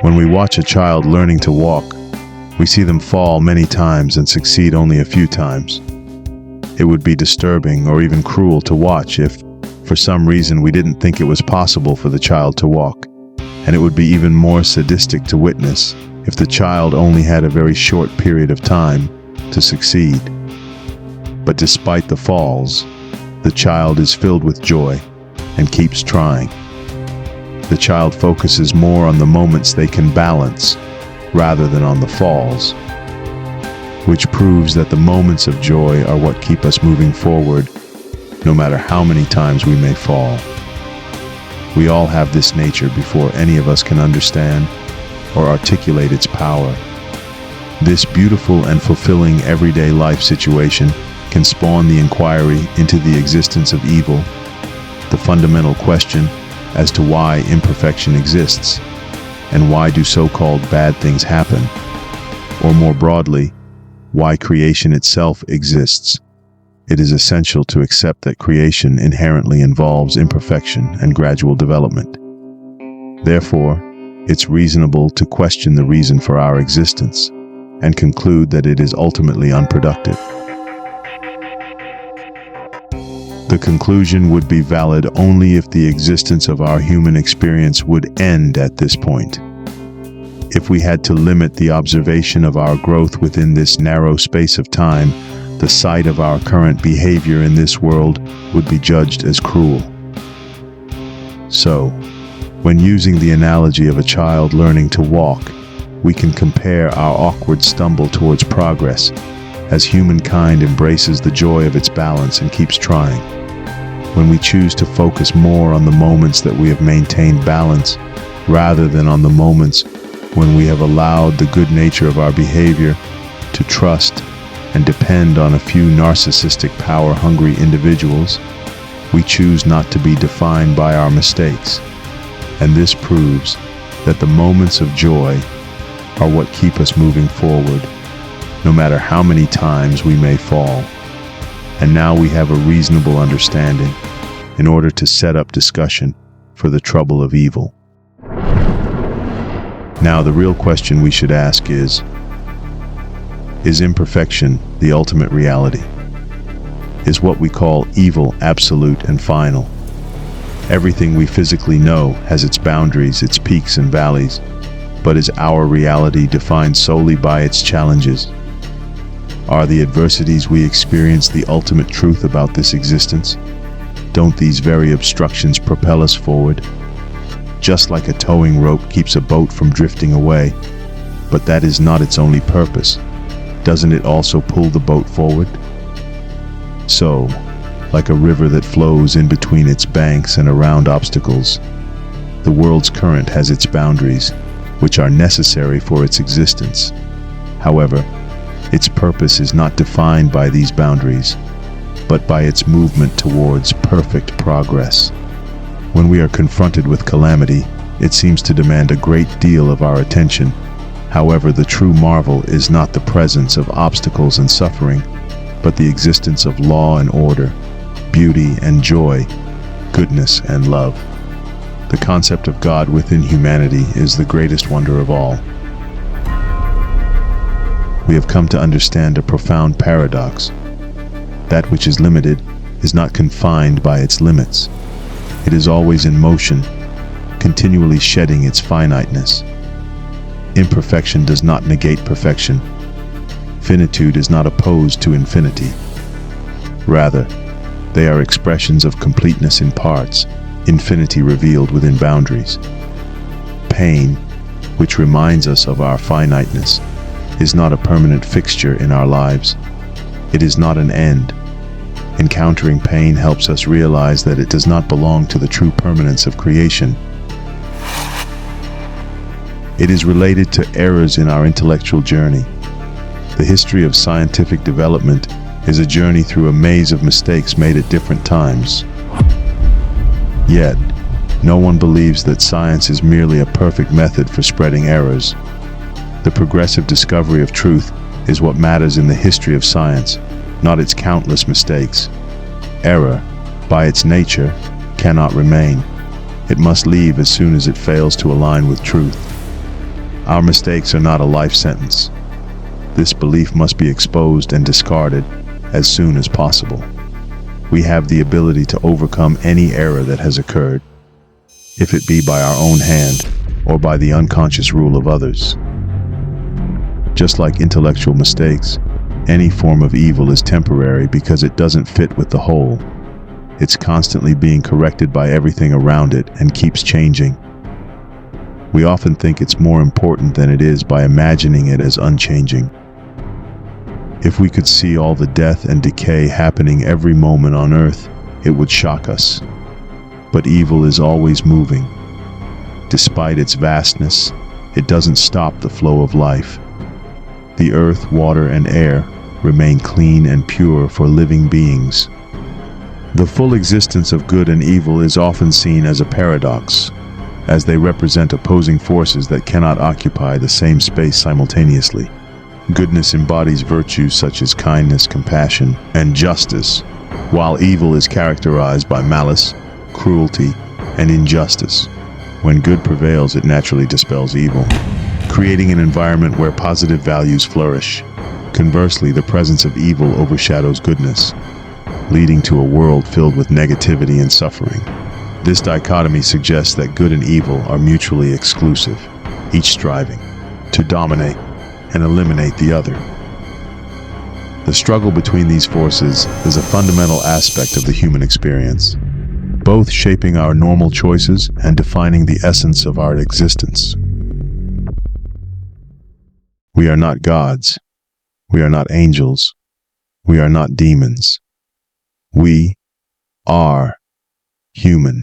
When we watch a child learning to walk, we see them fall many times and succeed only a few times. It would be disturbing or even cruel to watch if, for some reason, we didn't think it was possible for the child to walk. And it would be even more sadistic to witness if the child only had a very short period of time to succeed. But despite the falls, the child is filled with joy and keeps trying. The child focuses more on the moments they can balance rather than on the falls, which proves that the moments of joy are what keep us moving forward, no matter how many times we may fall. We all have this nature before any of us can understand or articulate its power. This beautiful and fulfilling everyday life situation can spawn the inquiry into the existence of evil, the fundamental question as to why imperfection exists, and why do so-called bad things happen, or more broadly, why creation itself exists. It is essential to accept that creation inherently involves imperfection and gradual development. Therefore, it's reasonable to question the reason for our existence and conclude that it is ultimately unproductive. The conclusion would be valid only if the existence of our human experience would end at this point. If we had to limit the observation of our growth within this narrow space of time, the sight of our current behavior in this world would be judged as cruel. So, when using the analogy of a child learning to walk, we can compare our awkward stumble towards progress as humankind embraces the joy of its balance and keeps trying. When we choose to focus more on the moments that we have maintained balance rather than on the moments when we have allowed the good nature of our behavior to trust and depend on a few narcissistic, power-hungry individuals, we choose not to be defined by our mistakes. And this proves that the moments of joy are what keep us moving forward, no matter how many times we may fall. And now we have a reasonable understanding in order to set up discussion for the trouble of evil. Now, the real question we should ask is imperfection the ultimate reality? Is what we call evil absolute and final? Everything we physically know has its boundaries, its peaks and valleys, but is our reality defined solely by its challenges? Are the adversities we experience the ultimate truth about this existence? Don't these very obstructions propel us forward? Just like a towing rope keeps a boat from drifting away, but that is not its only purpose. Doesn't it also pull the boat forward? So, like a river that flows in between its banks and around obstacles, the world's current has its boundaries, which are necessary for its existence. However, its purpose is not defined by these boundaries, but by its movement towards perfect progress. When we are confronted with calamity, it seems to demand a great deal of our attention. However, the true marvel is not the presence of obstacles and suffering, but the existence of law and order, beauty and joy, goodness and love. The concept of God within humanity is the greatest wonder of all. We have come to understand a profound paradox. That which is limited is not confined by its limits. It is always in motion, continually shedding its finiteness. Imperfection does not negate perfection. Finitude is not opposed to infinity. Rather, they are expressions of completeness in parts, infinity revealed within boundaries. Pain, which reminds us of our finiteness, is not a permanent fixture in our lives. It is not an end. Encountering pain helps us realize that it does not belong to the true permanence of creation. It is related to errors in our intellectual journey. The history of scientific development is a journey through a maze of mistakes made at different times. Yet, no one believes that science is merely a perfect method for spreading errors. The progressive discovery of truth is what matters in the history of science, not its countless mistakes. Error, by its nature, cannot remain. It must leave as soon as it fails to align with truth. Our mistakes are not a life sentence. This belief must be exposed and discarded as soon as possible. We have the ability to overcome any error that has occurred, if it be by our own hand or by the unconscious rule of others. Just like intellectual mistakes, any form of evil is temporary because it doesn't fit with the whole. It's constantly being corrected by everything around it and keeps changing. We often think it's more important than it is by imagining it as unchanging. If we could see all the death and decay happening every moment on Earth, it would shock us. But evil is always moving. Despite its vastness, it doesn't stop the flow of life. The earth, water, and air remain clean and pure for living beings. The full existence of good and evil is often seen as a paradox, as they represent opposing forces that cannot occupy the same space simultaneously. Goodness embodies virtues such as kindness, compassion, and justice, while evil is characterized by malice, cruelty, and injustice. When good prevails, it naturally dispels evil, creating an environment where positive values flourish. Conversely, the presence of evil overshadows goodness, leading to a world filled with negativity and suffering. This dichotomy suggests that good and evil are mutually exclusive, each striving to dominate and eliminate the other. The struggle between these forces is a fundamental aspect of the human experience, both shaping our normal choices and defining the essence of our existence. We are not gods. We are not angels. We are not demons. We are human.